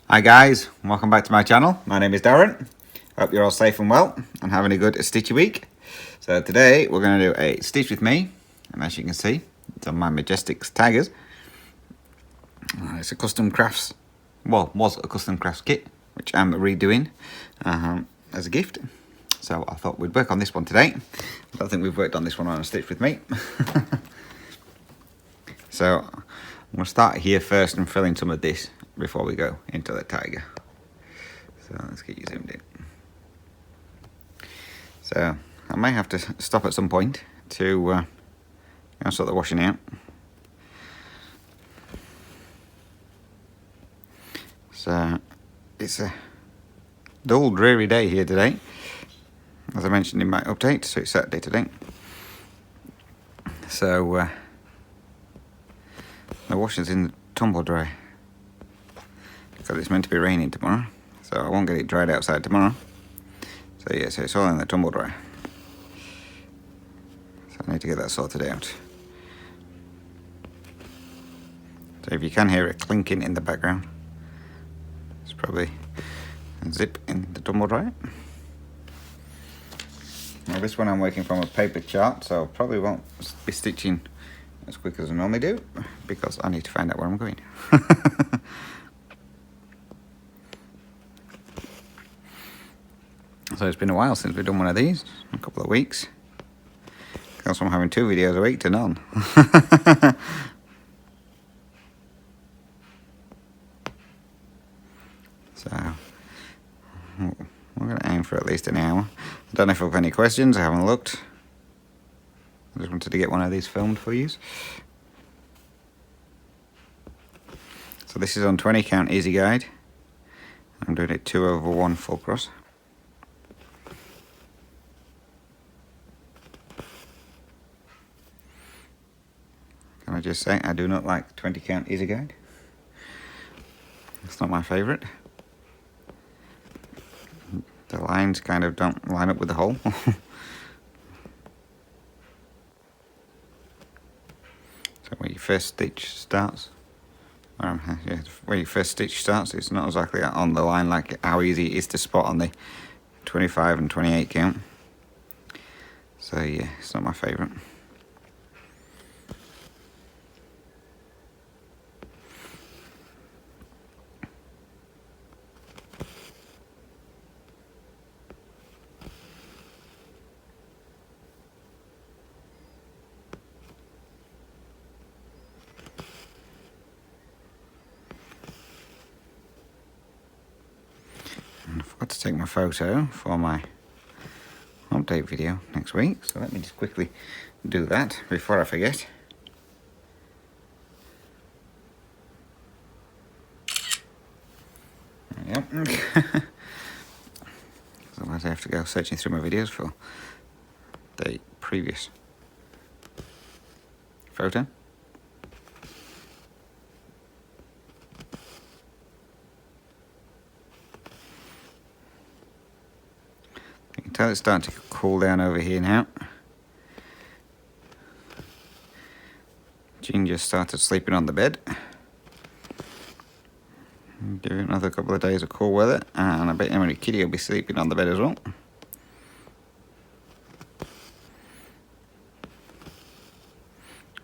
Hi guys, welcome back to my channel. My name is Darren. Hope you're all safe and well and having a good stitchy week. So today we're going to do a stitch with me, and as you can see, it's on my majestic tigers. It's a custom crafts, well, was a custom crafts kit, which I'm redoing as a gift. So I thought we'd work on this one today. I don't think we've worked on this one on a stitch with me. So I'm going to start here first and fill in some of this before we go into the tiger. So let's get you zoomed in. So I may have to stop at some point to sort the washing out. So it's a dull, dreary day here today, as I mentioned in my update. So it's Saturday today. So the washer's in the tumble dry because it's meant to be raining tomorrow, so I won't get it dried outside tomorrow. So yeah, so it's all in the tumble dry. So I need to get that sorted out. So if you can hear it clinking in the background, it's probably a zip in the tumble dryer. Now this one I'm working from a paper chart, so I probably won't be stitching as quick as I normally do because I need to find out where I'm going. So it's been a while since we've done one of these, a couple of weeks. Goes from having 2 videos a week to none. So we're going to aim for at least an hour. I don't know if I've got any questions, I haven't looked. I just wanted to get one of these filmed for you. So this is on 20 count easy guide. I'm doing it 2/1 full cross. Can I just say, I do not like 20 count easy guide. It's not my favourite. The lines kind of don't line up with the hole. So where your first stitch starts, where your first stitch starts, it's not exactly on the line like how easy it is to spot on the 25 and 28 count. So yeah, it's not my favourite. I forgot to take my photo for my update video next week, so let me just quickly do that before I forget. There we go. Otherwise I have to go searching through my videos for the previous photo. You can tell it's starting to cool down over here now. Ginger started sleeping on the bed. Give it another couple of days of cool weather, and I bet Emily Kitty will be sleeping on the bed as well.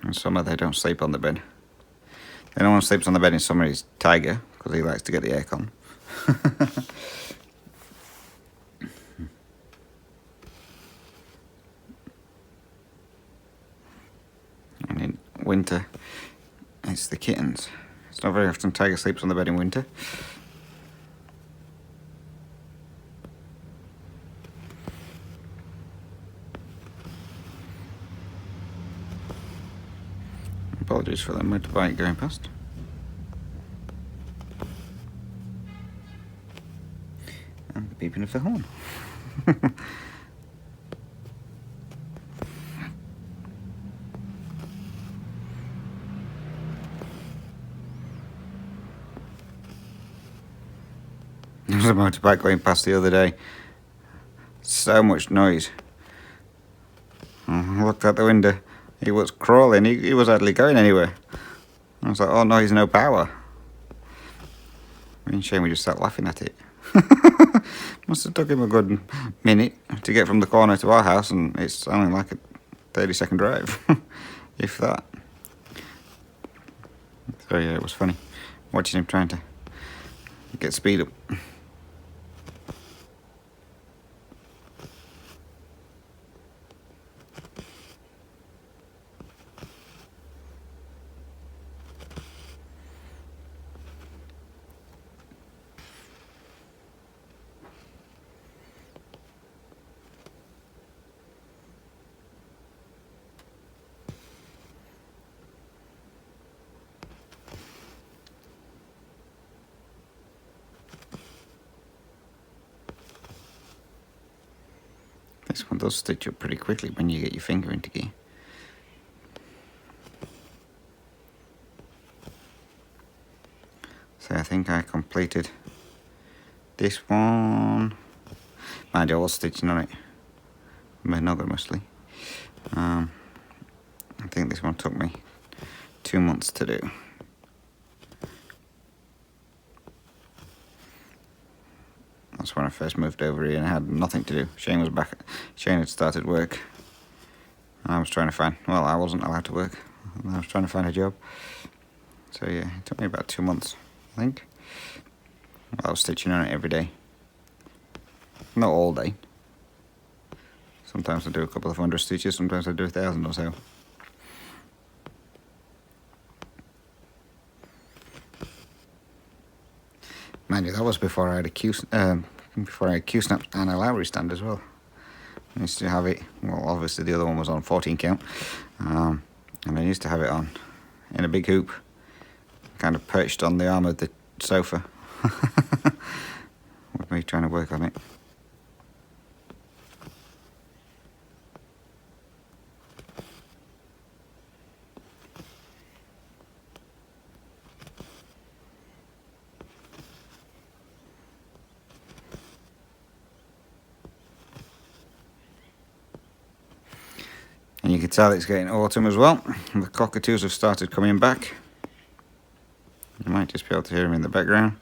In summer they don't sleep on the bed. The only one who sleeps on the bed in summer is Tiger, because he likes to get the aircon. And in winter, it's the kittens. It's not very often Tiger sleeps on the bed in winter. Apologies for the motorbike going past. And the beeping of the horn. There was a motorbike going past the other day. So much noise. I looked out the window. He was crawling. He was hardly going anywhere. I was like, oh no, he's no power. Me and Shane, we just sat laughing at it. Must have took him a good minute to get from the corner to our house, and it's only like a 30-second drive, if that. So yeah, it was funny watching him trying to get speed up. This one does stitch up pretty quickly when you get your finger into gear. So I think I completed this one. Mind you, I was stitching on it monogamously. I think this one took me 2 months to do. That's when I first moved over here and I had nothing to do. Shane was back. Shane had started work. And I was trying to find, well, I wasn't allowed to work. I was trying to find a job. So yeah, it took me about 2 months, I think. Well, I was stitching on it every day. Not all day. Sometimes I do a couple of 100 stitches, sometimes I do 1,000 or so. Mind you, that was before I had a Q-snap and a Lowry stand as well. I used to have it, well, obviously the other one was on 14 count, and I used to have it on in a big hoop, kind of perched on the arm of the sofa, with me trying to work on it. And you can tell it's getting autumn as well. The cockatoos have started coming back. You might just be able to hear them in the background.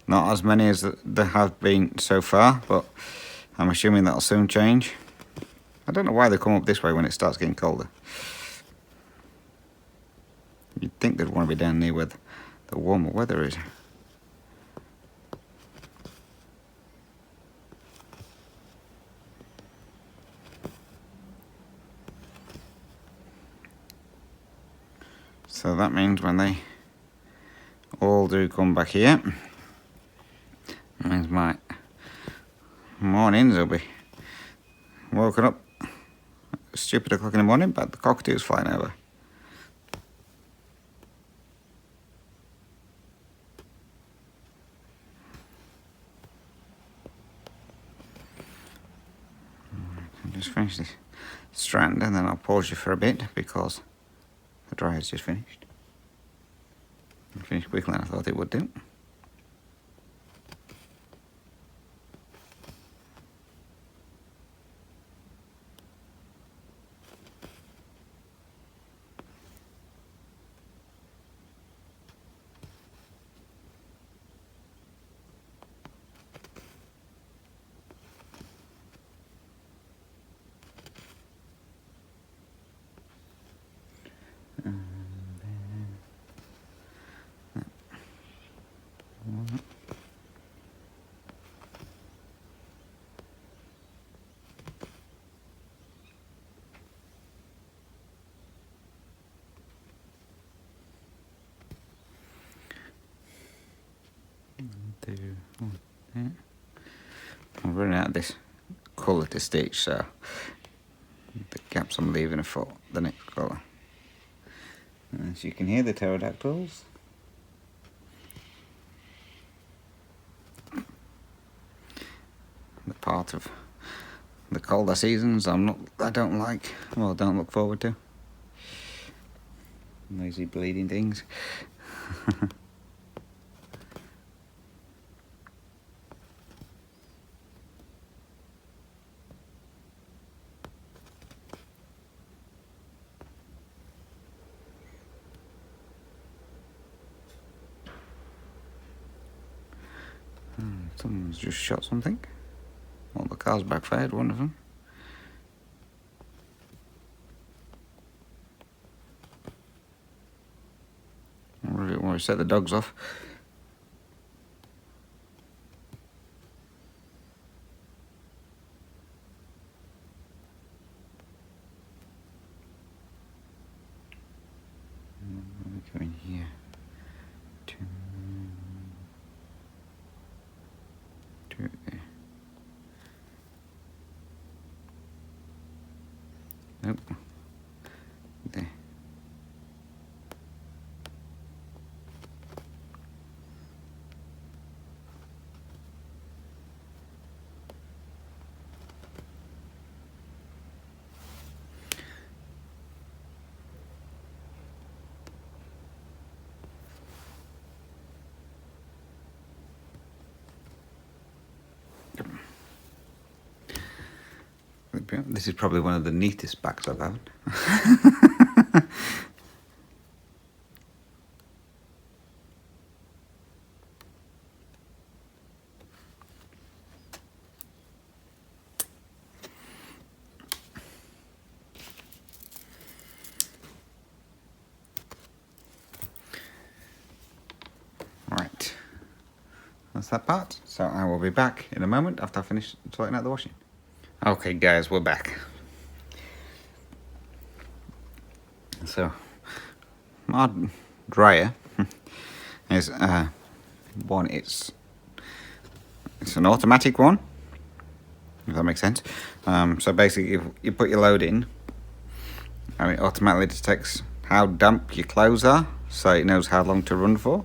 Not as many as there have been so far, but I'm assuming that'll soon change. I don't know why they come up this way when it starts getting colder. You'd think they'd want to be down near where the warmer weather is. So that means when they all do come back here, that means my mornings will be woken up stupid o'clock in the morning, but the cockatoos flying over. I'll just finish this strand and then I'll pause you for a bit because the dryer's just finished. It finished quicker than I thought it would do. I'm running out of this colour to stitch, so the gaps I'm leaving are for the next colour. As you can hear, the pterodactyls. The part of the colder seasons I don't like, well, don't look forward to. Noisy bleeding things. Someone's just shot something. Well, the car's backfired, one of them. We'll set the dogs off. Go in here. To there. Nope. There. This is probably one of the neatest backs I've had. Right, that's that part. So I will be back in a moment after I finish sorting out the washing. Okay guys, we're back. So my dryer is it's an automatic one, if that makes sense. So basically if you put your load in and it automatically detects how damp your clothes are, so it knows how long to run for.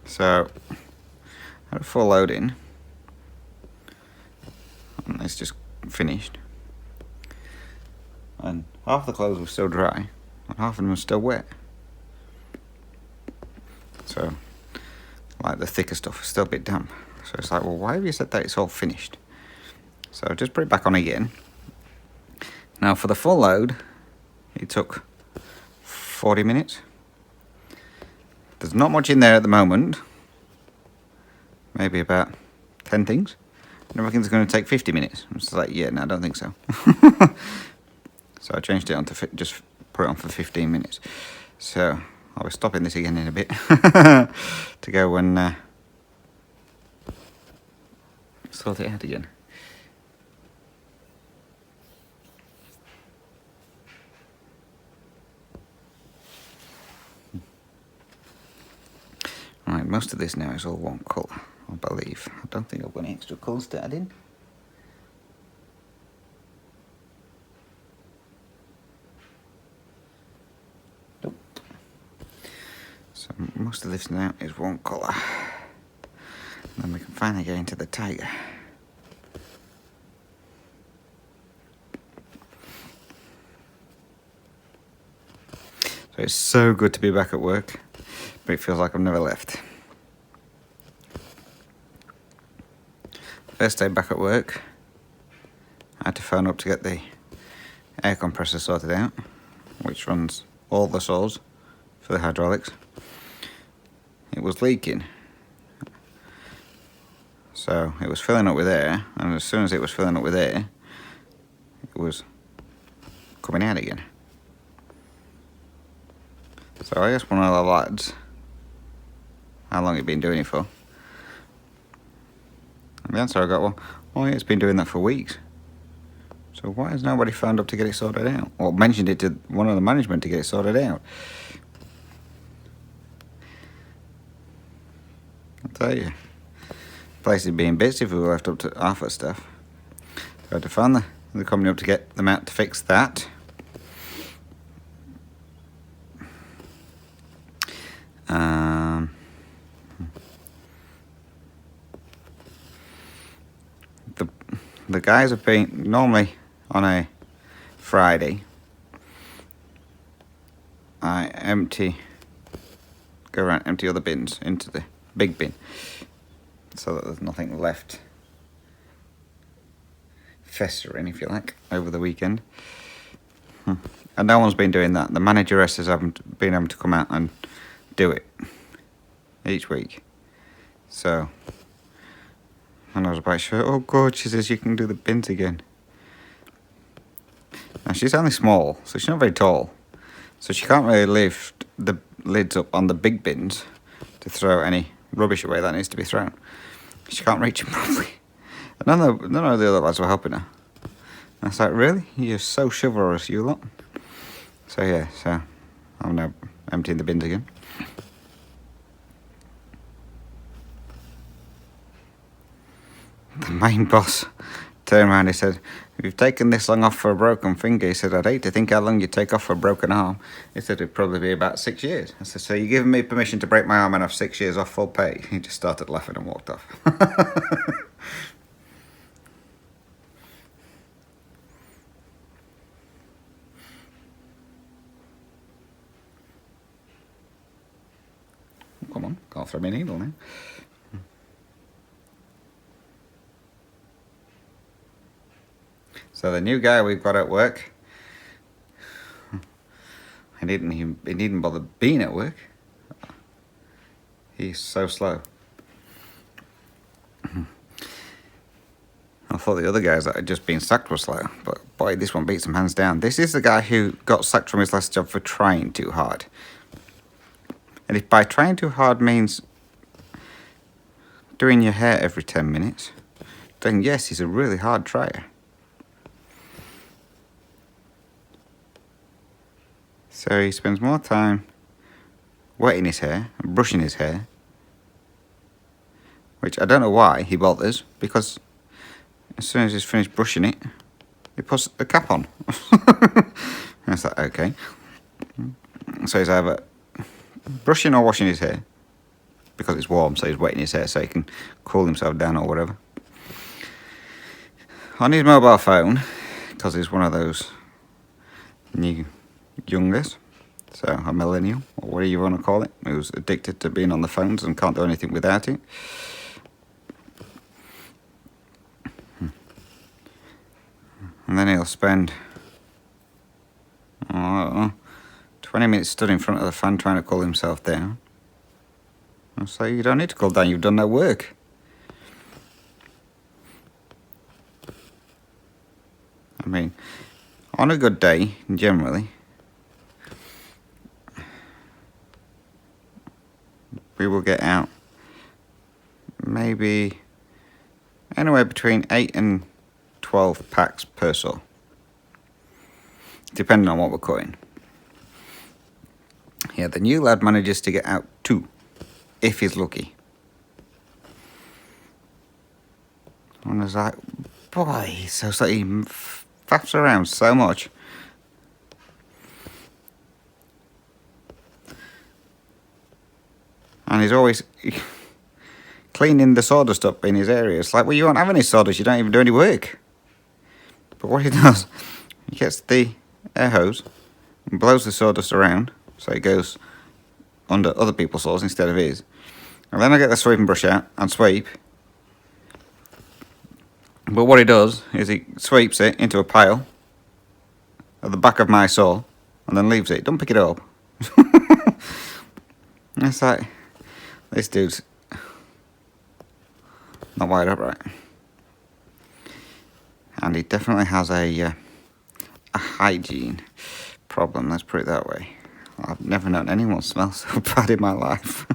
So I had a full load in. And it's just finished, and half the clothes were still dry and half of them were still wet, so like the thicker stuff is still a bit damp. So it's like, well, why have you said that it's all finished? So just put it back on again. Now for the full load it took 40 minutes. There's not much in there at the moment, maybe about 10 things. I reckon it's going to take 50 minutes. I'm just like, yeah, no, I don't think so. So I changed it on to just put it on for 15 minutes. So I'll be stopping this again in a bit to go and sort it out again. Right, most of this now is all one colour, I believe. I don't think I've got any extra colours to add in. Nope. So most of this now is one colour. And then we can finally get into the tiger. So it's so good to be back at work, but it feels like I've never left. First day back at work, I had to phone up to get the air compressor sorted out, which runs all the saws for the hydraulics. It was leaking, so it was filling up with air, and as soon as it was filling up with air, it was coming out again. So I asked one of the lads how long he'd been doing it for. And the answer I got, well, oh yeah, it's been doing that for weeks. So why has nobody phoned up to get it sorted out? Or mentioned it to one of the management to get it sorted out? I'll tell you, the place would be in bits if we were left up to half the stuff. So I had to phone the company up to get them out to fix that. The guys have been, normally on a Friday, I go around empty other bins into the big bin so that there's nothing left festering, if you like, over the weekend. And no one's been doing that. The manageresses haven't been able to come out and do it each week. So, and I was about to show, oh good, she says you can do the bins again. Now she's only small, so she's not very tall. So she can't really lift the lids up on the big bins to throw any rubbish away that needs to be thrown. She can't reach them properly. And none of the other lads were helping her. And I was like, really? You're so chivalrous, you lot. So yeah, so I'm now emptying the bins again. The main boss turned around, he said, if you've taken this long off for a broken finger, he said, I'd hate to think how long you'd take off for a broken arm. He said, it'd probably be about 6 years. I said, so you're giving me permission to break my arm and have 6 years off full pay? He just started laughing and walked off. Come on, can't throw me an needle now. So the new guy we've got at work, he didn't bother being at work. He's so slow. I thought the other guys that had just been sacked were slow, but boy, this one beats them hands down. This is the guy who got sacked from his last job for trying too hard. And if by trying too hard means doing your hair every 10 minutes, then yes, he's a really hard tryer. So he spends more time wetting his hair and brushing his hair, which I don't know why he bothers, because as soon as he's finished brushing it, he puts the cap on. And it's like, okay. So he's either brushing or washing his hair, because it's warm, so he's wetting his hair so he can cool himself down or whatever. On his mobile phone, because he's one of those new youngers, so a millennial, or whatever you want to call it, who's addicted to being on the phones and can't do anything without it. And then he'll spend 20 minutes stood in front of the fan trying to cool himself down. And so you don't need to cool down, you've done no work. I mean, on a good day, generally, we will get out maybe anywhere between 8 and 12 packs per saw, depending on what we're cutting. Yeah, the new lad manages to get out 2, if he's lucky. And I was like, boy, he's so slow, he faffs around so much. And he's always cleaning the sawdust up in his area. It's like, well, you won't have any sawdust, you don't even do any work. But what he does, he gets the air hose and blows the sawdust around, so it goes under other people's saws instead of his. And then I get the sweeping brush out and sweep. But what he does is he sweeps it into a pile at the back of my saw and then leaves it. Don't pick it up. It's like, this dude's not wired up right. And he definitely has a hygiene problem, let's put it that way. I've never known anyone smell so bad in my life.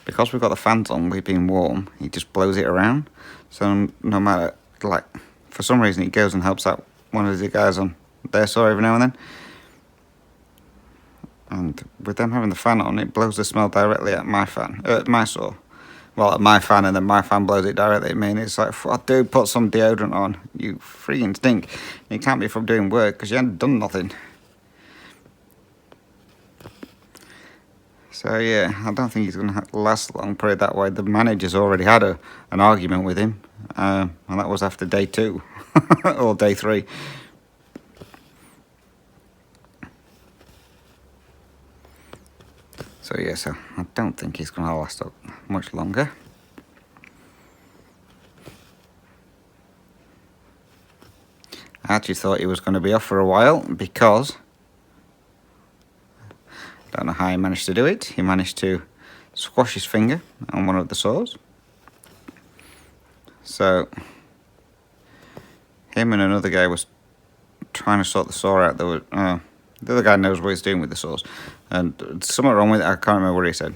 Because we've got the fans on, we've been warm, he just blows it around. So no matter, like, for some reason he goes and helps out one of the guys on their saw every now and then. And with them having the fan on, it blows the smell directly at my fan, my saw. Well, at my fan, and then my fan blows it directly at me, and it's like, oh, dude, put some deodorant on. You freaking stink. You can't be from doing work, because you haven't done nothing. So, yeah, I don't think he's going to last long, put it that way. The manager's already had an argument with him, and that was after day 2, or day 3. So yeah, so I don't think he's going to last up much longer. I actually thought he was going to be off for a while because, I don't know how he managed to do it. He managed to squash his finger on one of the saws. So him and another guy was trying to sort the saw out. The other guy knows what he's doing with the saws, and something wrong with it. I can't remember what he said.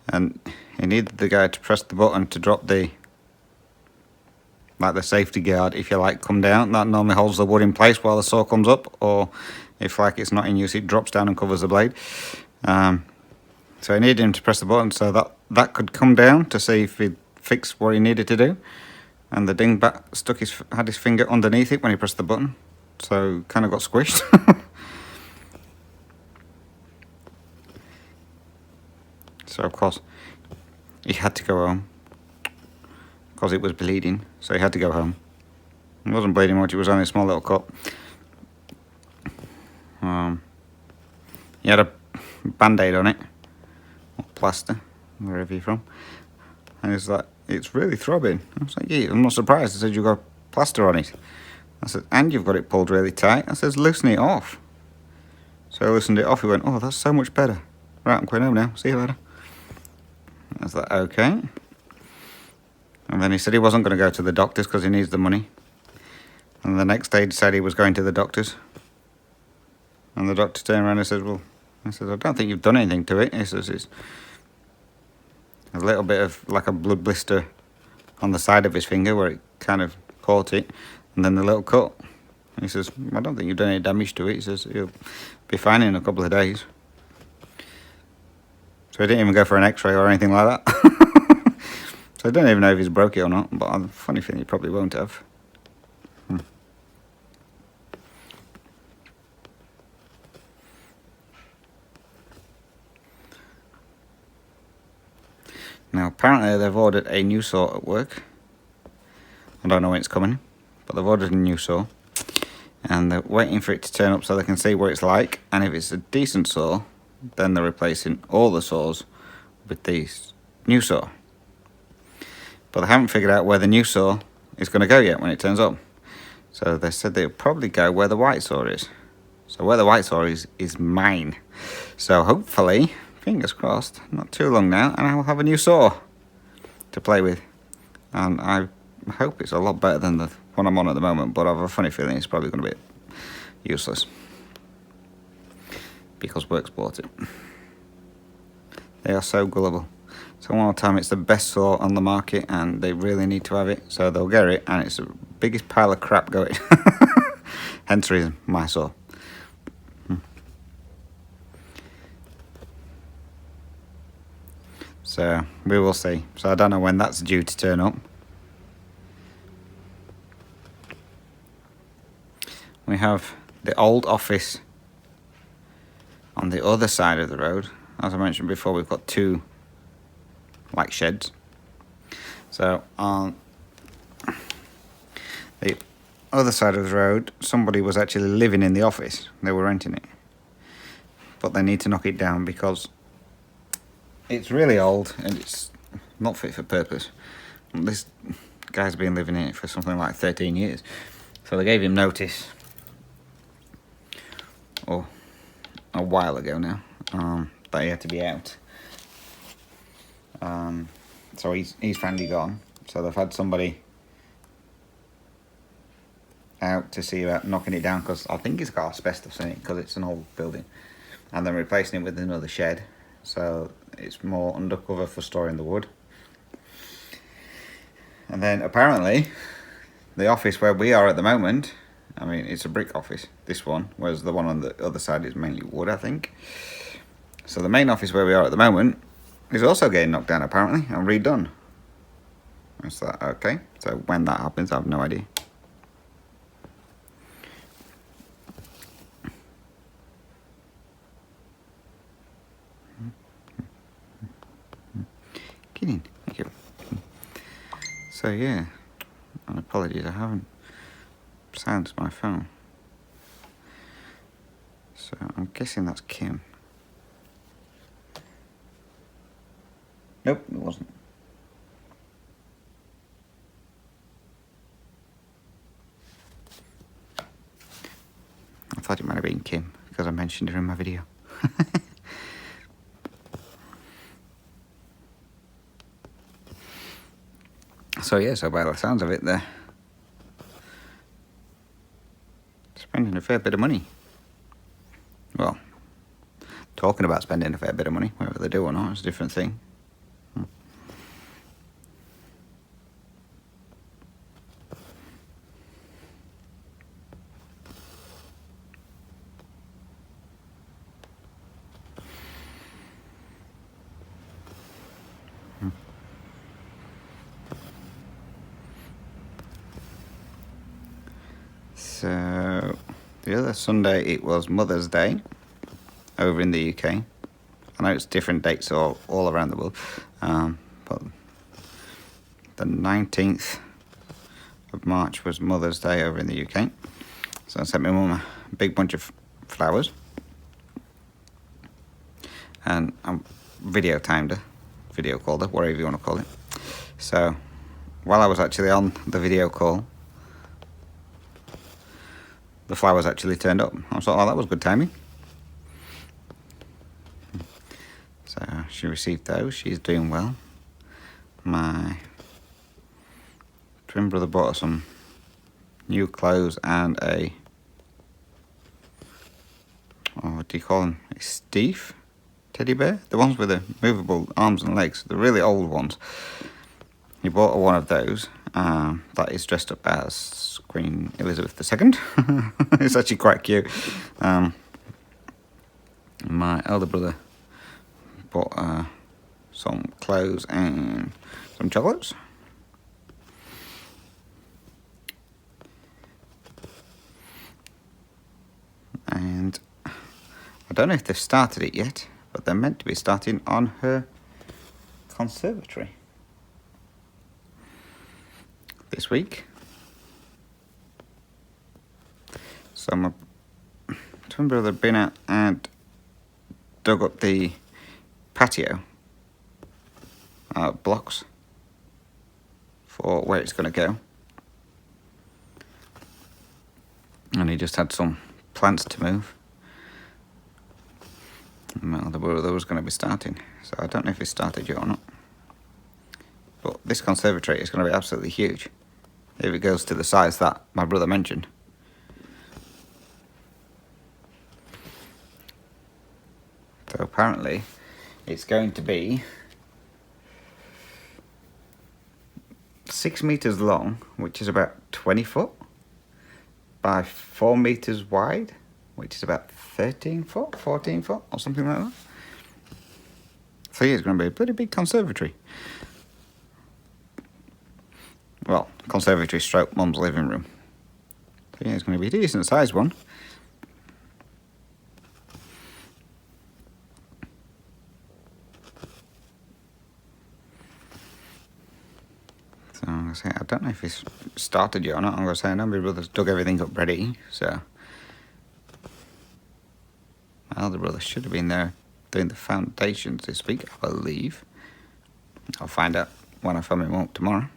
And he needed the guy to press the button to drop the safety guard, if you like, come down. That normally holds the wood in place while the saw comes up, or if like it's not in use, it drops down and covers the blade. So he needed him to press the button so that could come down to see if he'd fix what he needed to do. And the dingbat had his finger underneath it when he pressed the button, so kind of got squished. So of course he had to go home because it was bleeding, so he had to go home. It wasn't bleeding much, it was only a small little cut. He had a band-aid on it, or plaster, wherever you're from, and he's like, it's really throbbing. I was like, yeah, I'm not surprised. I said, you've got plaster on it. I said, and you've got it pulled really tight. I said, loosen it off. So I loosened it off. He went, oh, that's so much better. Right, I'm going home now. See you later. I was like, okay. And then he said he wasn't going to go to the doctors because he needs the money. And the next day he said he was going to the doctors. And the doctor turned around and said, well, I don't think you've done anything to it. He says, it's a little bit of like a blood blister on the side of his finger where it kind of caught it. And then the little cut. And he says, I don't think you've done any damage to it. He says, you'll be fine in a couple of days. So he didn't even go for an x-ray or anything like that. So I don't even know if he's broke it or not, but I'm funny thing, he probably won't have. Now apparently they've ordered a new saw at work. I don't know when it's coming, but they've ordered a new saw. And they're waiting for it to turn up so they can see what it's like. And if it's a decent saw, then they're replacing all the saws with this new saw. But they haven't figured out where the new saw is going to go yet when it turns up. So they said they'll probably go where the white saw is. So where the white saw is mine. So hopefully, fingers crossed, not too long now, and I will have a new saw to play with. And I hope it's a lot better than the one I'm on at the moment, but I have a funny feeling it's probably going to be useless. Because work's bought it. They are so gullible. So one more time, it's the best saw on the market and they really need to have it, so they'll get it, and it's the biggest pile of crap going. Hence the reason, my saw. So we will see. So I don't know when that's due to turn up. We have the old office on the other side of the road. As I mentioned before, we've got two like sheds. So on the other side of the road, somebody was actually living in the office. They were renting it, but they need to knock it down because it's really old and it's not fit for purpose. This guy's been living in it for something like 13 years. So they gave him notice a while ago now that he had to be out. So he's finally gone. So they've had somebody out to see about knocking it down, because I think it's got asbestos in it because it's an old building, and then replacing it with another shed, so it's more undercover for storing the wood. And then apparently the office where we are at the moment, I mean, it's a brick office, this one, whereas the one on the other side is mainly wood, I think. So the main office where we are at the moment is also getting knocked down apparently and redone. Is that okay? So when that happens, I have no idea. Get in. Thank you. So yeah, and apologies, I haven't silenced my phone. So I'm guessing that's Kim. Nope, it wasn't. I thought it might have been Kim because I mentioned her in my video. So yeah, so by the sounds of it, they're spending a fair bit of money. Well, talking about spending a fair bit of money, whether they do or not, is a different thing. So the other Sunday it was Mother's Day over in the UK. I know it's different dates all around the world, but the 19th of March was Mother's Day over in the UK. So I sent my mum a big bunch of flowers, and I video called her, whatever you want to call it. So while I was actually on the video call, the flowers actually turned up. I thought, oh, that was good timing. So she received those. She's doing well. My twin brother bought her some new clothes and what do you call them? A Steve teddy bear? The ones with the movable arms and legs, the really old ones. He bought her one of those that is dressed up as Queen Elizabeth II. It's actually quite cute. My elder brother bought some clothes and some chocolates. And I don't know if they've started it yet, but they're meant to be starting on her conservatory this week. So my twin brother had been out and dug up the patio blocks for where it's going to go, and he just had some plants to move. Well, the brother was going to be starting, so I don't know if he started yet or not. But this conservatory is going to be absolutely huge if it goes to the size that my brother mentioned. So apparently it's going to be 6 meters long, which is about 20 foot, by 4 meters wide, which is about 13 foot, 14 foot, or something like that. So yeah, it's going to be a pretty big conservatory. Well, conservatory stroke mum's living room. So yeah, it's going to be a decent sized one. So I'm going to say, I don't know if it's started yet or not. I'm going to say, I know my brother's dug everything up ready, so my elder brother should have been there doing the foundations this week, I believe. I'll find out when I film him up tomorrow.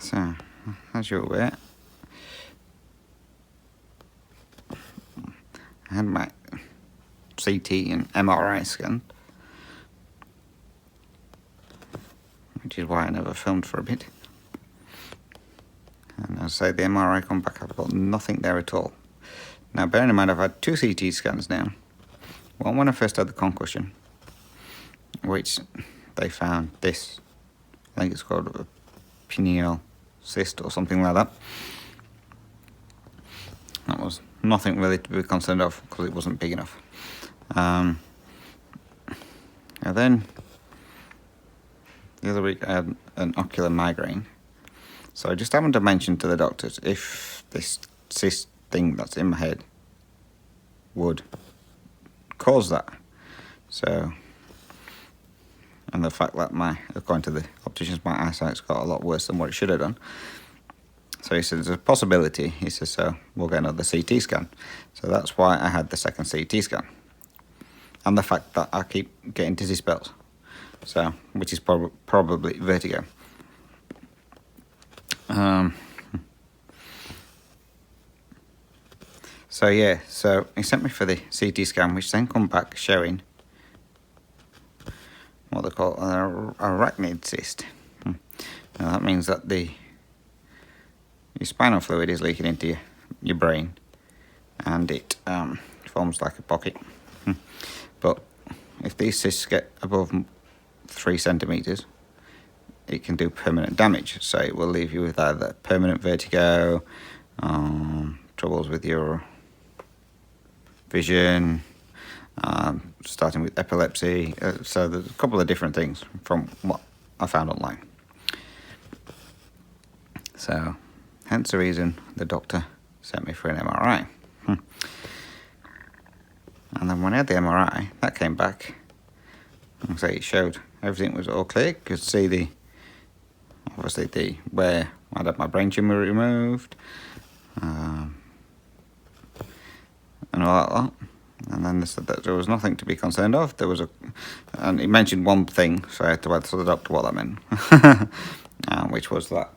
So, as you're aware, I had my CT and MRI scan, which is why I never filmed for a bit. And as I say, the MRI come back, I've got nothing there at all. Now, bearing in mind, I've had 2 CT scans now. One when I first had the concussion, which they found this, I think it's called a pineal cyst or something like that. That was nothing really to be concerned of because it wasn't big enough. And then the other week I had an ocular migraine. So I just happened to mention to the doctors if this cyst thing that's in my head would cause that. So, and the fact that according to the opticians, my eyesight's got a lot worse than what it should have done. So he says there's a possibility. He says, so we'll get another CT scan. So that's why I had the second CT scan. And the fact that I keep getting dizzy spells. So, which is probably vertigo. So yeah, so he sent me for the CT scan, which then come back showing what they call an arachnid cyst. Now that means that your spinal fluid is leaking into your brain, and it forms like a pocket. But if these cysts get above 3 centimeters, it can do permanent damage. So it will leave you with either permanent vertigo, troubles with your vision, starting with epilepsy. So there's a couple of different things from what I found online. So hence the reason the doctor sent me for an MRI. And then when I had the MRI, that came back. And so it showed everything was all clear. You could see obviously where I'd had my brain tumour removed, and all that lot. And then they said that there was nothing to be concerned of. And he mentioned one thing, so I had to ask the doctor what that meant, which was that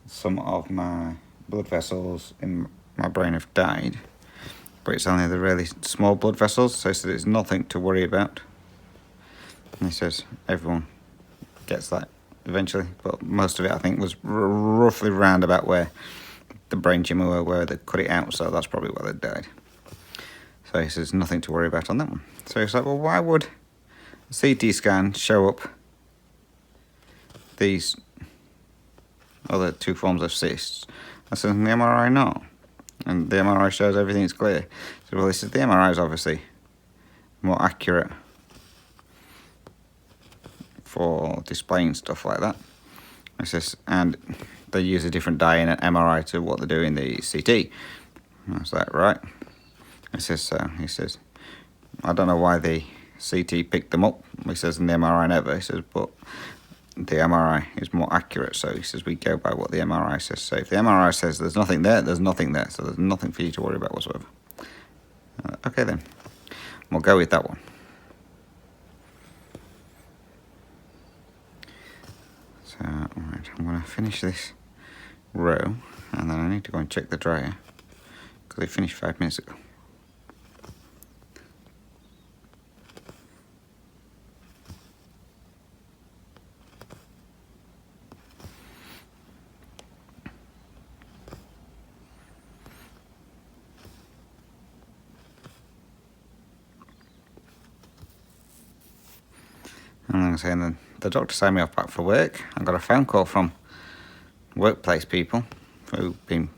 some of my blood vessels in my brain have died, but it's only the really small blood vessels. So he said it's nothing to worry about. And he says everyone gets that eventually, but most of it I think was roughly round about where the brain tumour were, where they cut it out, so that's probably why they died. So he says nothing to worry about on that one. So he's like, well, why would a CT scan show up these other 2 forms of cysts? I said, the MRI no. And the MRI shows everything's clear. So well, he says the MRI is obviously more accurate for displaying stuff like that. He says, and they use a different dye in an MRI to what they do in the CT. And I was like, right. He says, I don't know why the CT picked them up. He says, in the MRI never. He says, but the MRI is more accurate. So he says, we go by what the MRI says. So if the MRI says there's nothing there, there's nothing there. So there's nothing for you to worry about whatsoever. Okay then, we'll go with that one. So, alright, I'm going to finish this row, and then I need to go and check the dryer, because it finished 5 minutes ago. And like I say, then the doctor signed me off back for work. I got a phone call from workplace people who've been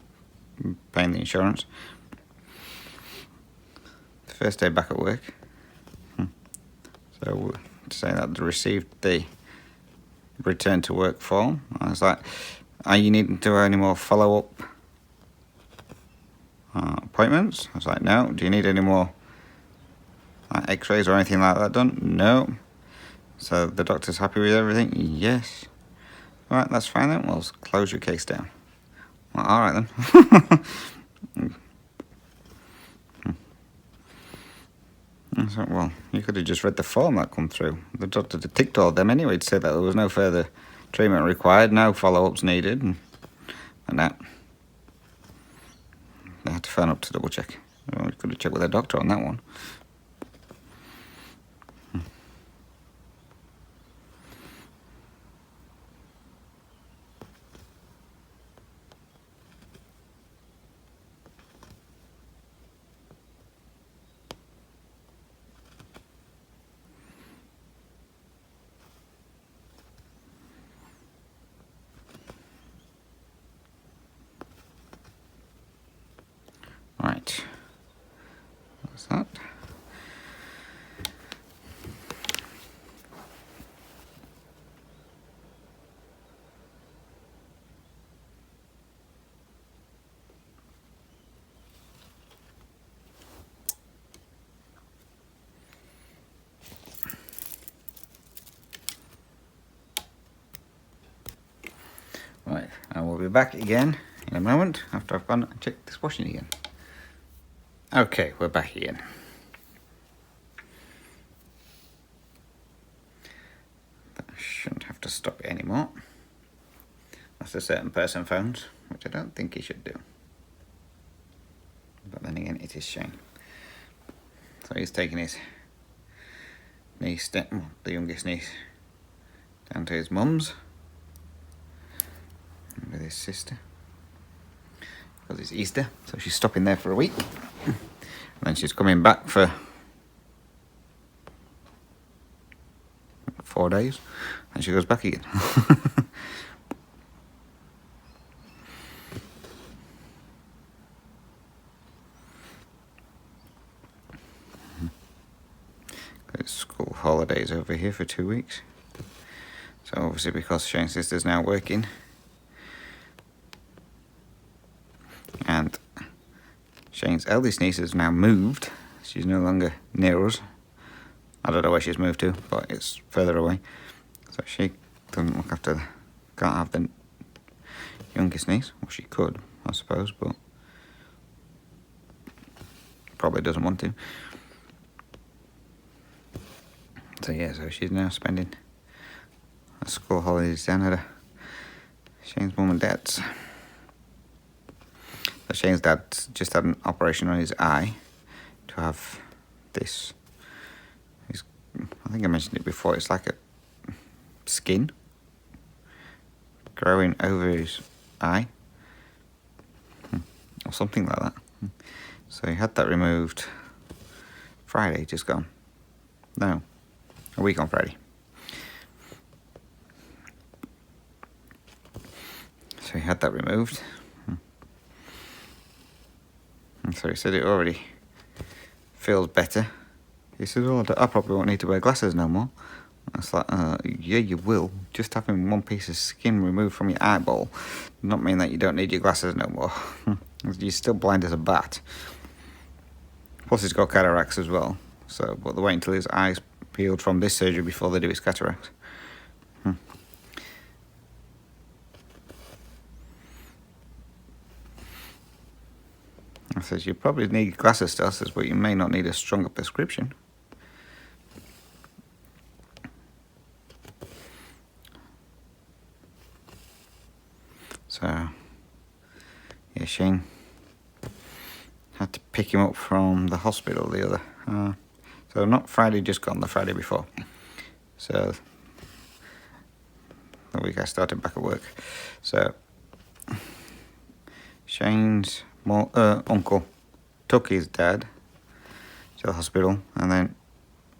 paying the insurance. The first day back at work. So to say that they received the return to work form. I was like, are you needing to do any more follow-up appointments? I was like, no. Do you need any more x-rays or anything like that done? No. So the doctor's happy with everything? Yes. All right, that's fine then. We'll close your case down. Well, all right then. I thought, well, you could have just read the form that come through. The doctor ticked all them anyway to say that there was no further treatment required, no follow-ups needed, and that. They had to phone up to double check. Well, we could have checked with the doctor on that one. Right, that's that. be back again in a moment after I've gone and checked this washing again. Okay, we're back again. That shouldn't have to stop it anymore. That's a certain person phones, which I don't think he should do. But then again, it is Shane. So he's taking his niece, the youngest niece, down to his mum's with his sister. Because it's Easter, so she's stopping there for a week. And then she's coming back for 4 days, and she goes back again. It's school holidays over here for 2 weeks. So obviously because Shane's sister's now working, and Shane's eldest niece has now moved. She's no longer near us. I don't know where she's moved to, but it's further away. So she doesn't look after can't have the youngest niece. Well, she could, I suppose, but probably doesn't want to. So yeah, so she's now spending her school holidays down at Shane's mum and dad's. So Shane's dad just had an operation on his eye to have this. I think I mentioned it before. It's like a skin growing over his eye, or something like that. So he had that removed Friday, just gone. No, a week on Friday. So he had that removed. And so he said it already feels better. He said, oh, I probably won't need to wear glasses no more. I was like, yeah, you will. Just having one piece of skin removed from your eyeball does not mean that you don't need your glasses no more. You're still blind as a bat. Plus he's got cataracts as well. So, but they're waiting until his eyes peeled from this surgery before they do his cataracts. I says, you probably need glasses still, but you may not need a stronger prescription. So, yeah, Shane had to pick him up from the hospital the other. So not Friday just gone, the Friday before. So, the week I started back at work. So, Shane's uncle took his dad to the hospital, and then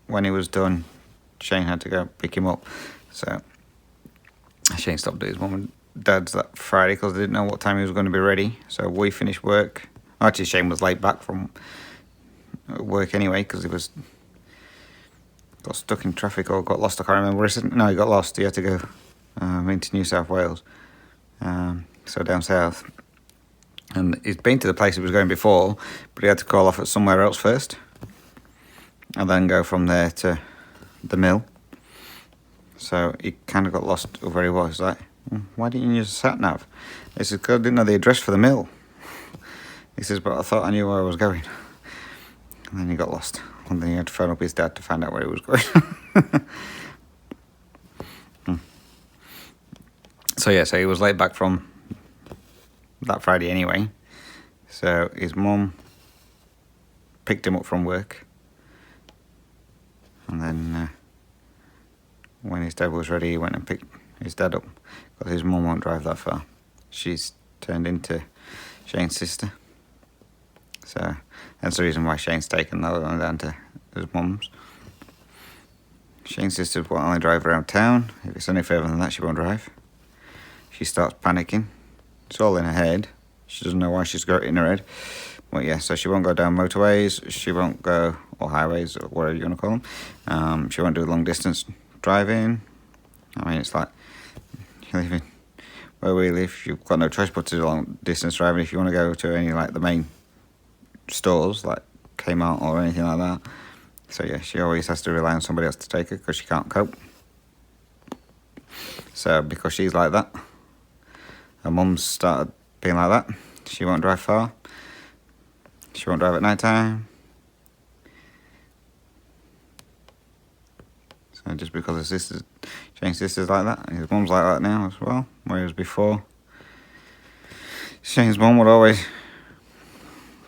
when he was done, Shane had to go pick him up. So Shane stopped at his mum and dad's that Friday because they didn't know what time he was going to be ready. So we finished work. Actually, Shane was late back from work anyway because he got stuck in traffic or got lost. I can't remember where he said. No, he got lost. He had to go into New South Wales, so down south. And he'd been to the place he was going before, but he had to call off at somewhere else first, and then go from there to the mill. So he kind of got lost where he was. He's like, why didn't you use a sat-nav? He says, because I didn't know the address for the mill. He says, but I thought I knew where I was going. And then he got lost. And then he had to phone up his dad to find out where he was going. So yeah, so he was late back from that Friday anyway. So his mum picked him up from work, and then when his dad was ready, he went and picked his dad up because his mum won't drive that far. She's turned into Shane's sister, so that's the reason why Shane's taken the other one down to his mum's. Shane's sister will only drive around town. If it's any further than that, she won't drive. She starts panicking. It's all in her head. She doesn't know why she's got it in her head. Well, yeah, so she won't go down motorways. She won't go, or highways, or whatever you want to call them. She won't do long distance driving. I mean, it's like, you live in where we live, you've got no choice but to do long distance driving if you want to go to any, like, the main stores, like Kmart or anything like that. So, yeah, she always has to rely on somebody else to take her because she can't cope. So, because she's like that, her mum's started being like that. She won't drive far. She won't drive at night time. So just because her sisters, Shane's sister's like that, his mum's like that now as well. Whereas before, Shane's mum would always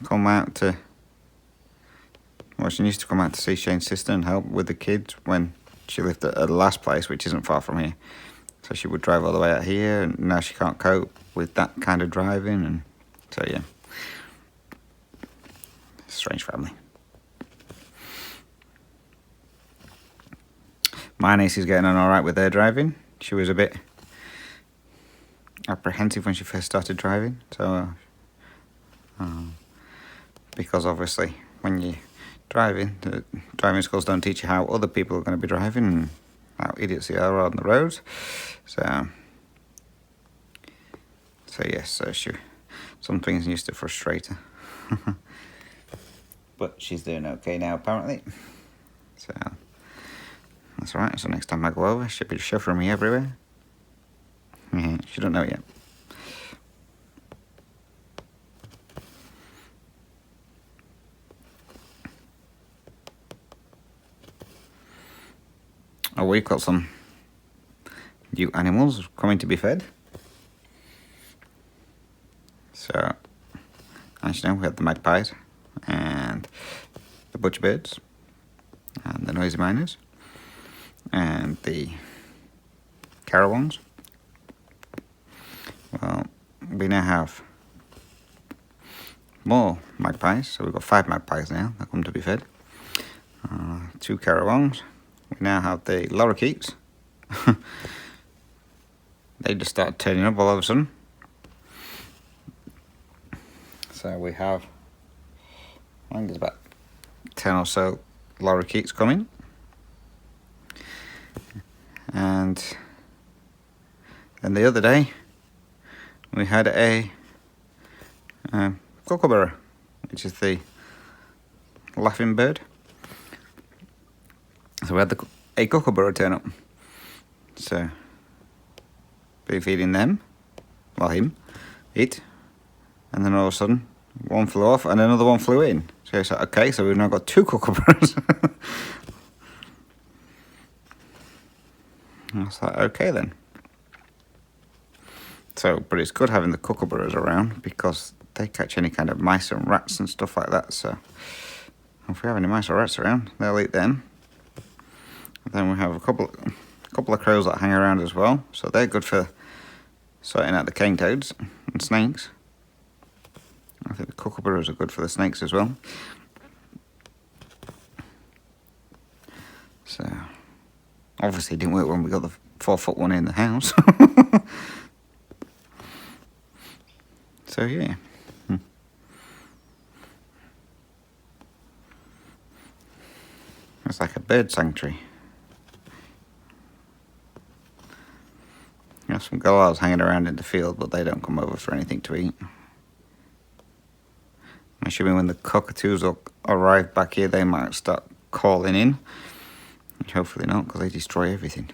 come out to, well, she used to come out to see Shane's sister and help with the kids when she lived at her last place, which isn't far from here. So she would drive all the way out here, and now she can't cope with that kind of driving, and so yeah. Strange family. My niece is getting on alright with her driving. She was a bit apprehensive when she first started driving, so because obviously when you're driving, the driving schools don't teach you how other people are going to be driving and how idiots they are on the roads. So yes, so some things used to frustrate her. But she's doing okay now, apparently. So that's alright. So next time I go over, she'll be chauffeuring me everywhere. She don't know it yet. Oh, we've got some new animals coming to be fed. So, as you know, we have the magpies and the butcherbirds and the noisy miners and the carawans. Well, we now have more magpies, so we've got 5 magpies now that come to be fed. 2 carawans. We now have the lorikeets. They just started turning up all of a sudden. So we have, I think there's about 10 or so lorikeets coming. And then the other day, we had a kookaburra, which is the laughing bird. So we had a kookaburra turn up. So, been feeding them, well him, it, and then all of a sudden, one flew off and another one flew in. So it's like, okay, so we've now got 2 kookaburras. I was like, okay then. So, but it's good having the kookaburras around because they catch any kind of mice and rats and stuff like that. So, if we have any mice or rats around, they'll eat them. And then we have a couple of crows that hang around as well. So they're good for sorting out the cane toads and snakes. I think the kookaburras are good for the snakes as well. So, obviously it didn't work when we got the 4-foot one in the house. So yeah. It's like a bird sanctuary. You have some galahs hanging around in the field, but they don't come over for anything to eat. I'm assuming when the cockatoos arrive back here, they might start calling in. Which hopefully not, because they destroy everything.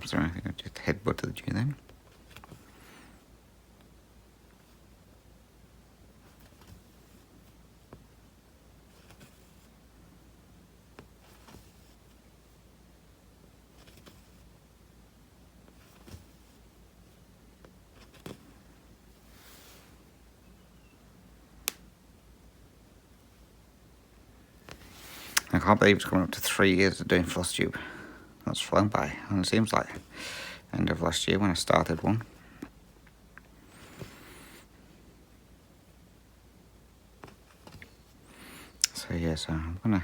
Sorry, I think I just headbutted you then. I can't believe it's coming up to 3 years of doing floss tube. That's flown by, and it seems like end of last year when I started one. So yeah, so I'm gonna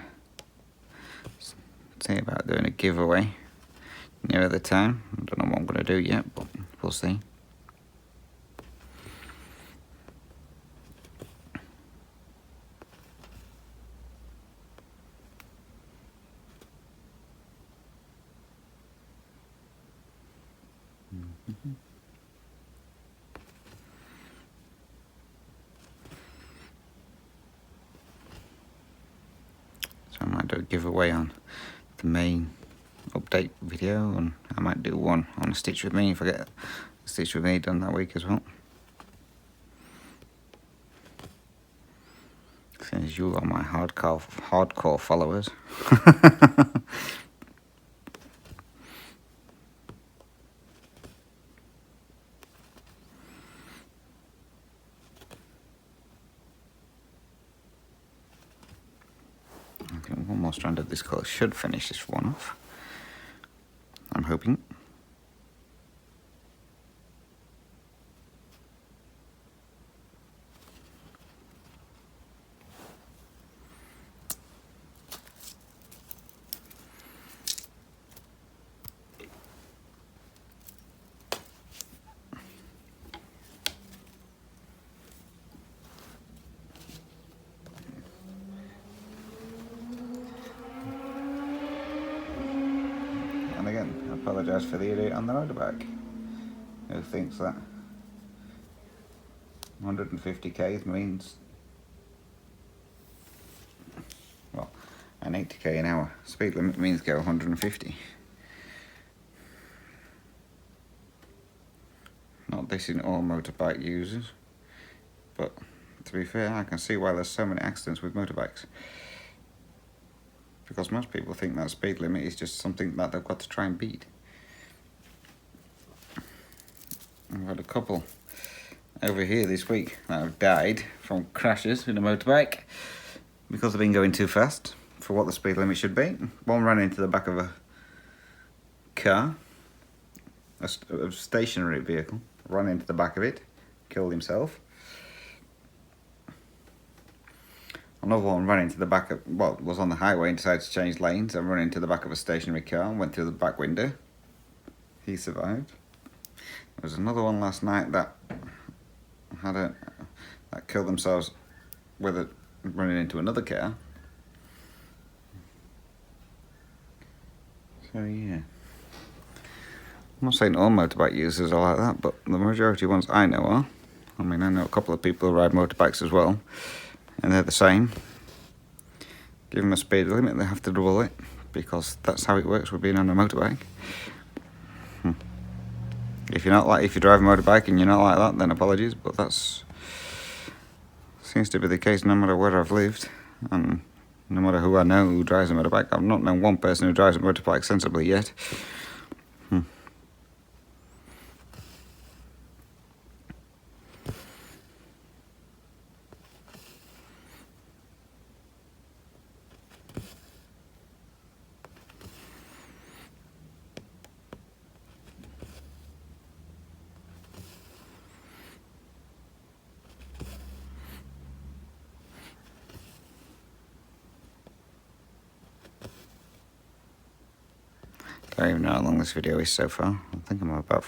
see about doing a giveaway nearer the time. I don't know what I'm gonna do yet, but people see. So I might do a giveaway on the main update video, and I might do one on a Stitch with Me if I get a Stitch with Me done that week as well. Since you are my hardcore followers. Okay, one more strand of this colour should finish this one off, I'm hoping. And again, I apologise for the idiot on the motorbike who thinks that 150 k's means, well, an 80k an hour speed limit means go 150. Not dissing all motorbike users, but to be fair, I can see why there's so many accidents with motorbikes. Because most people think that speed limit is just something that they've got to try and beat. I've had a couple over here this week that have died from crashes in a motorbike because they've been going too fast for what the speed limit should be. One ran into the back of a car, a stationary vehicle, ran into the back of it, killed himself. Another one ran into the back of, well, was on the highway and decided to change lanes and run into the back of a stationary car and went through the back window. He survived. There was another one last night that that killed themselves with it running into another car. So yeah. I'm not saying all motorbike users are like that, but the majority ones I know are. I mean, I know a couple of people who ride motorbikes as well, and they're the same. Give them a speed limit, they have to double it, because that's how it works with being on a motorbike. If you drive a motorbike and you're not like that, then apologies, but that's seems to be the case no matter where I've lived, and no matter who I know who drives a motorbike. I've not known one person who drives a motorbike sensibly yet. I don't even know how long this video is so far. I think I'm about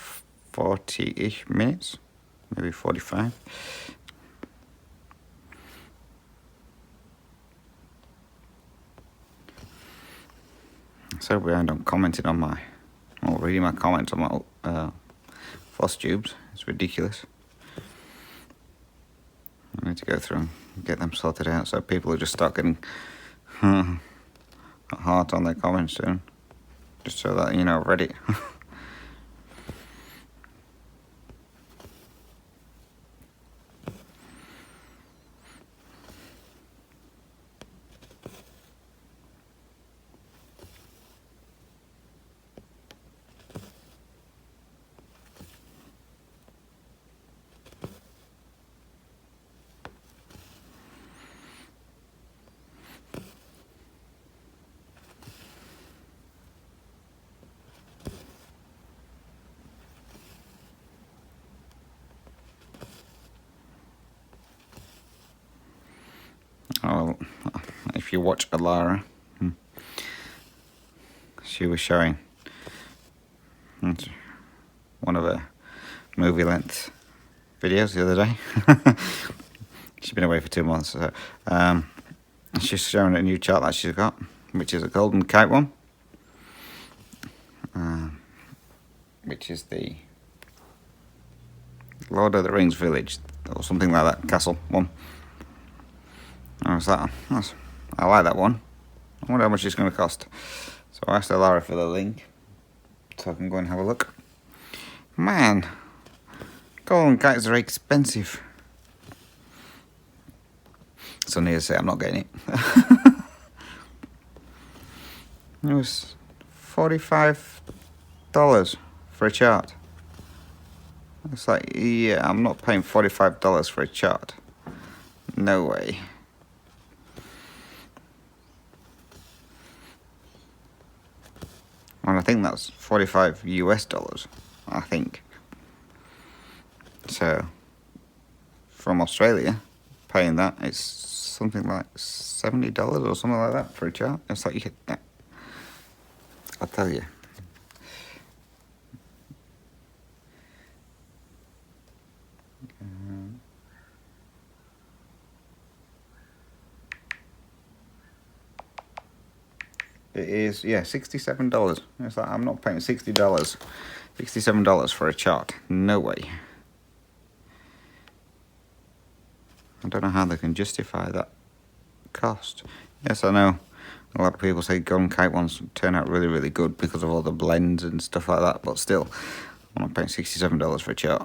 40-ish minutes, maybe 45. So behind on commenting on reading my comments on my floss tubes. It's ridiculous. I need to go through and get them sorted out so people will just start getting a heart on their comments soon. Just so that, I've read it. Oh, if you watch Alara, she was showing one of her movie length videos the other day. She's been away for 2 months, so she's showing a new chart that she's got, which is a golden kite one, which is the Lord of the Rings village or something like that, castle one. I was like, I like that one. I wonder how much it's going to cost. So I asked Lara for the link so I can go and have a look. Man, golden kites are expensive. So near to say I'm not getting it. It was $45 for a chart. It's like, yeah, I'm not paying $45 for a chart. No way. And I think that's 45 US dollars, I think. So, from Australia, paying that, it's something like $70 or something like that for a chart. It's like, yeah, I'll tell you. It is, yeah, $67. It's like, I'm not paying $67 for a chart. No way. I don't know how they can justify that cost. Yes, I know a lot of people say golden kite ones turn out really, really good because of all the blends and stuff like that, but still, I'm not paying $67 for a chart.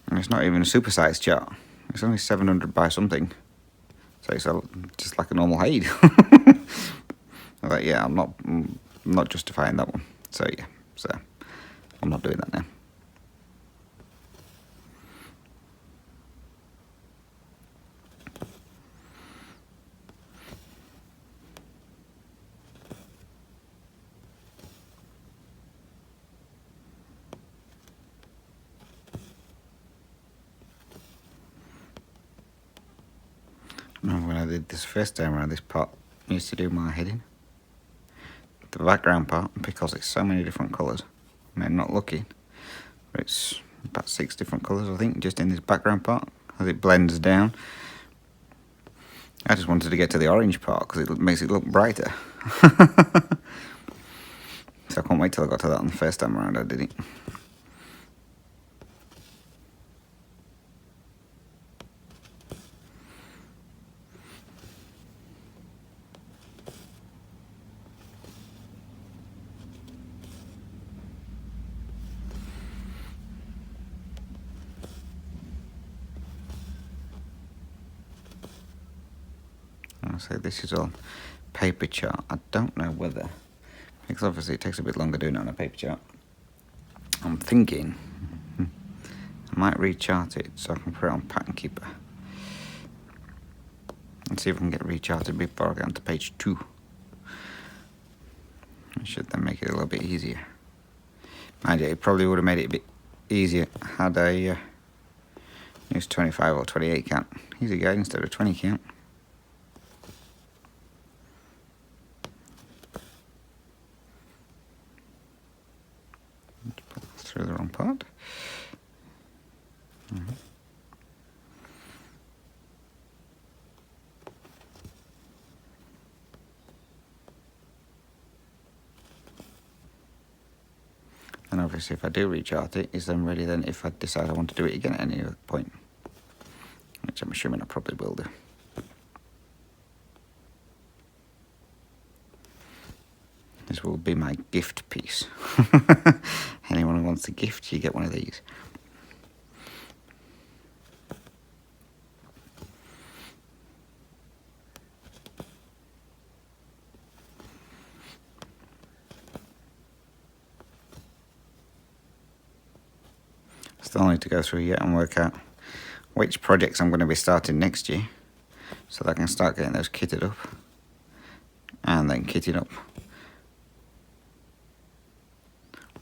And it's not even a supersized chart. It's only 700 by something. So it's just like a normal Haid. I'm like, yeah, I'm not justifying that one. So yeah, so I'm not doing that now. Remember when I did this first time around, this part I used to do my heading. The background part, because it's so many different colours, I mean, not looking, but it's about 6 different colours, I think, just in this background part, as it blends down. I just wanted to get to the orange part, because it makes it look brighter. So I can't wait till I got to that on the first time around I did it. So this is all paper chart. I don't know whether, because obviously it takes a bit longer doing it on a paper chart. I'm thinking I might rechart it so I can put it on Pattern Keeper and see if I can get recharted before I get onto page 2. It should then make it a little bit easier. Mind you, it probably would have made it a bit easier had I used 25 or 28 count. Easy guide instead of 20 count. Through the wrong part. And obviously if I do rechart it, is then ready then if I decide I want to do it again at any other point. Which I'm assuming I probably will do. This will be my gift piece. Anyone who wants a gift, you get one of these. Still need to go through yet and work out which projects I'm going to be starting next year, so that I can start getting those kitted up, and then kitting up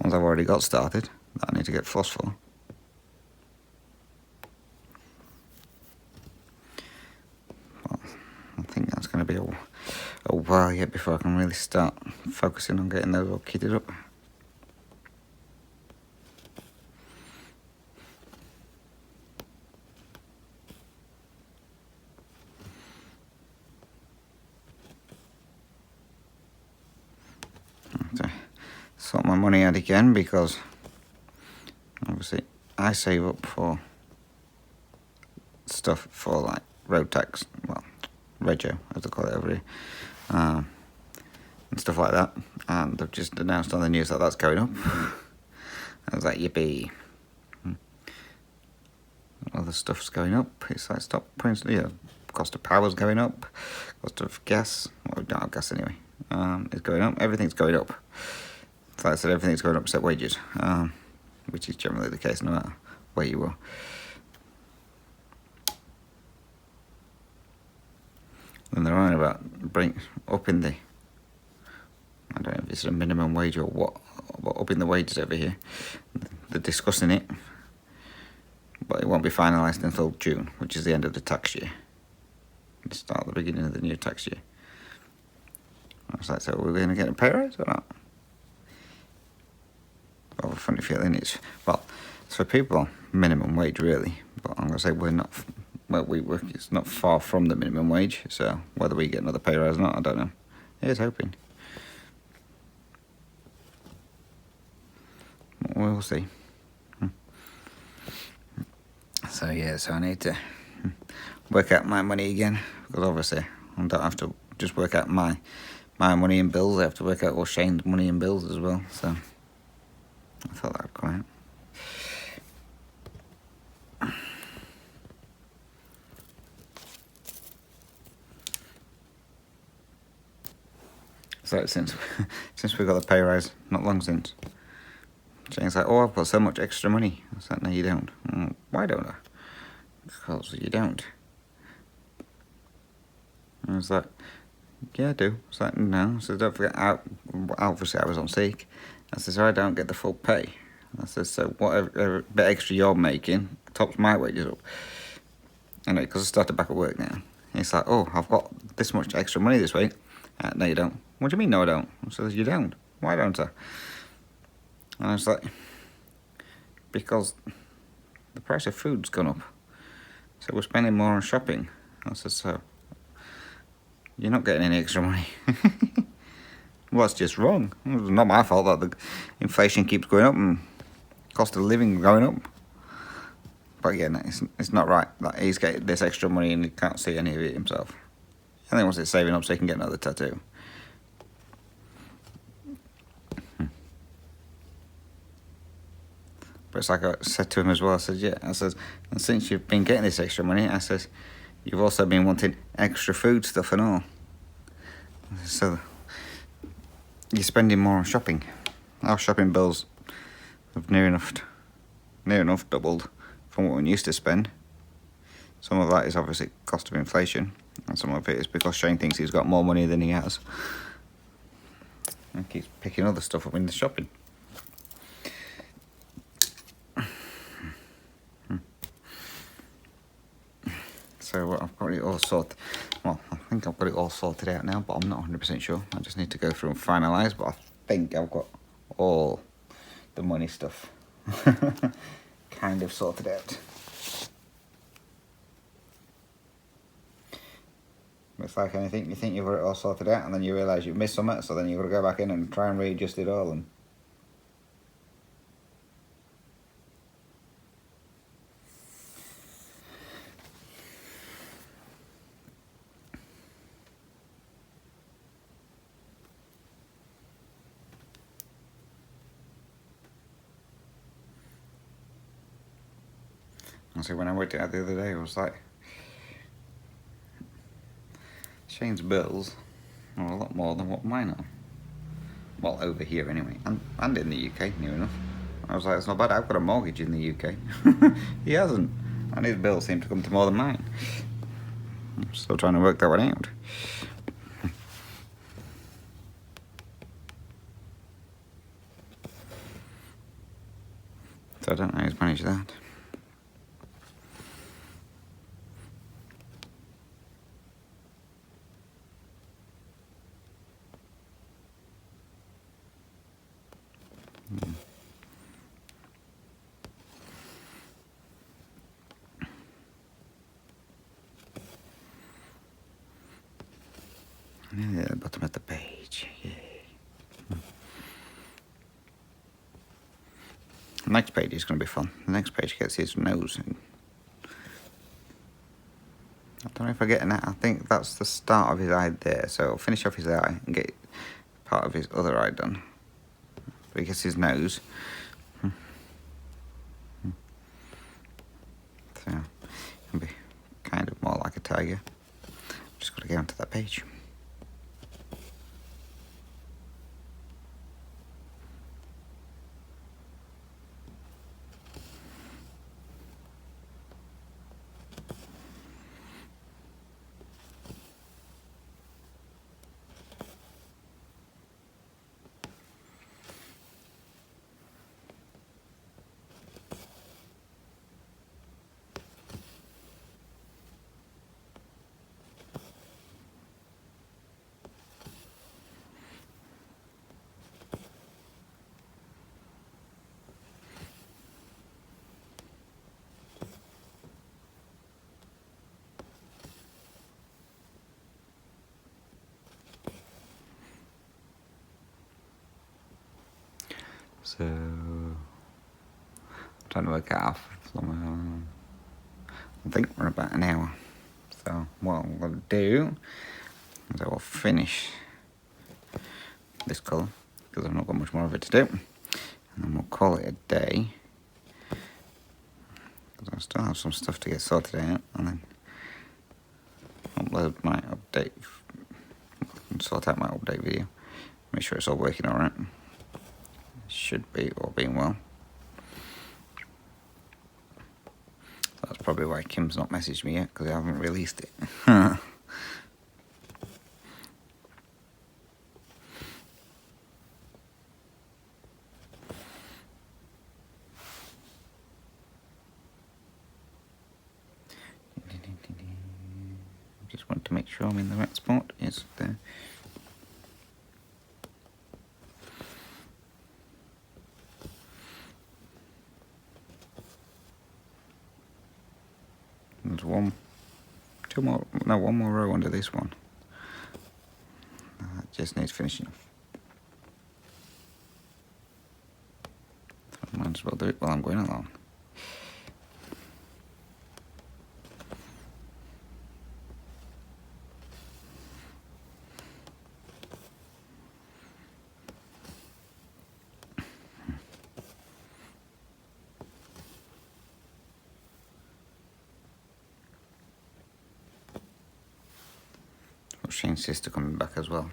ones I've already got started that I need to get fuss for. Well, I think that's going to be a while yet before I can really start focusing on getting those all kitted up. sort my money out again, because obviously I save up for stuff for like road tax, well, rego as they call it over here, and stuff like that. And they've just announced on the news that that's going up. I was like, yippee. Other stuff's going up. It's like, stop putting, cost of power's going up, cost of gas, well, we don't have gas anyway, it's going up. Everything's going up. So like I said, everything's going up except wages, which is generally the case no matter where you are. And they're on about upping the, I don't know if it's a minimum wage or what, but upping the wages over here. They're discussing it, but it won't be finalised until June, which is the end of the tax year. It's start the beginning of the new tax year. I was like, so we're going to get a pay rise or not? I have a funny feeling it's for people on minimum wage really, but I'm going to say we're not, well, we work, it's not far from the minimum wage, so whether we get another pay rise or not, I don't know. Here's hoping. We'll see. So yeah, so I need to work out my money again, because obviously I don't have to just work out my money and bills, I have to work out all Shane's money and bills as well, so I thought that would come out. So since we got the pay rise, not long since, Shane's like, oh, I've got so much extra money. I was like, no, you don't. Why don't I? Because you don't. I was like, yeah, I do. I was like, no. So don't forget, obviously I was on sick. I said, so I don't get the full pay. I said, so whatever bit extra you're making tops my wages up. Anyway, because I started back at work now. He's like, oh, I've got this much extra money this week. No, you don't. What do you mean, no, I don't? I said, you don't. Why don't I? And I was like, because the price of food's gone up. So we're spending more on shopping. I said, so you're not getting any extra money. Well, that's just wrong. It's not my fault that the inflation keeps going up and cost of living going up. But again, it's not right that he's getting this extra money and he can't see any of it himself. I think he wants it saving up so he can get another tattoo. But it's like I said to him as well, I said, yeah, I said, and since you've been getting this extra money, I said, you've also been wanting extra food stuff and all. So you're spending more on shopping. Our shopping bills have near enough doubled from what we used to spend. Some of that is obviously cost of inflation, and some of it is because Shane thinks he's got more money than he has, and keeps picking other stuff up in the shopping. So I've got it all sorted. Well, I think I've got it all sorted out now, but I'm not 100% sure. I just need to go through and finalise, but I think I've got all the money stuff kind of sorted out. It's like anything, you think you've got it all sorted out and then you realise you've missed something, so then you've got to go back in and try and readjust it all. And so when I worked it out the other day, I was like, Shane's bills are a lot more than what mine are. Well, over here anyway, and in the UK, near enough. I was like, it's not bad, I've got a mortgage in the UK. He hasn't, and his bills seem to come to more than mine. I'm still trying to work that one out. So I don't know how he's managed that. Nearly at the bottom of the page. Yay. next page is going to be fun. The next page gets his nose. I don't know if I get that. I think that's the start of his eye there. So I'll finish off his eye and get part of his other eye done. But he gets his nose. So it'll be kind of more like a tiger. Just got to get onto that page. So I'm trying to work it out. I think we're about an hour. So what I'm going to do is I will finish this colour because I've not got much more of it to do, and then we'll call it a day because I still have some stuff to get sorted out, and then upload my update and sort out my update video. Make sure it's all working alright. Should be all being well. So that's probably why Kim's not messaged me yet, because I haven't released it. Just want to make sure I'm in the right spot. Yes, there. There's one more row under this one. That just needs finishing off. So I might as well do it while I'm going along. Shane's sister coming back as well.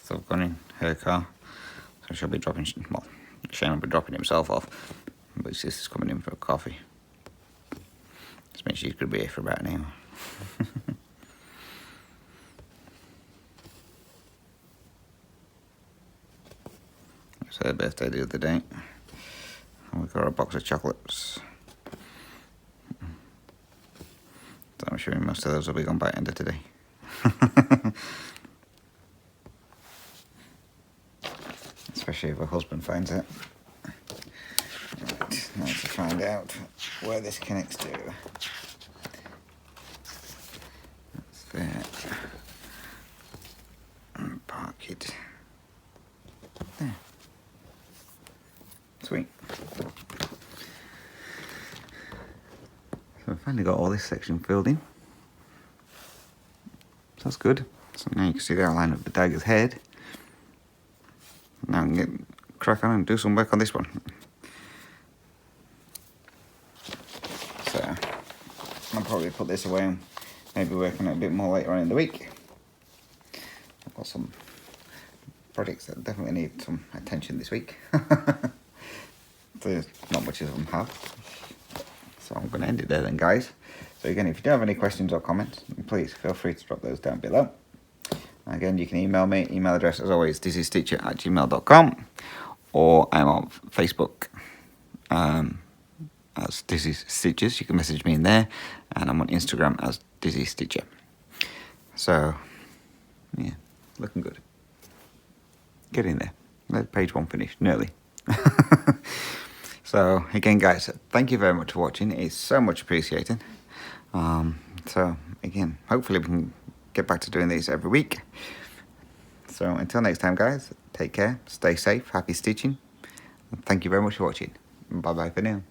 So I've gone in her car, so she'll be dropping, well, Shane will be dropping himself off, but his sister's coming in for a coffee. This means she's going to be here for about an hour. It was her birthday the other day, and we got her a box of chocolates. So I'm sure most of those will be gone by end of today. Especially if her husband finds out. Right, now to find out where this connects to. That's there. And park it there. Sweet. So I've finally got all this section filled in. So that's good. So now you can see the outline of the tiger's head. Now I can get crack on and do some work on this one. So I'll probably put this away and maybe work on it a bit more later on in the week. I've got some projects that definitely need some attention this week. There's not much of them have. So I'm going to end it there then, guys. So again, if you do have any questions or comments, please feel free to drop those down below. Again, you can email me. Email address, as always, dizzystitcher@gmail.com, or I'm on Facebook as Dizzy Stitches. You can message me in there, and I'm on Instagram as Dizzy Stitcher. So, yeah, looking good. Get in there. Let page one finish, nearly. So, again, guys, thank you very much for watching. It's so much appreciated. So, again, hopefully we can get back to doing these every week. So, until next time, guys, take care, stay safe, happy stitching, Thank you very much for watching. Bye bye for now.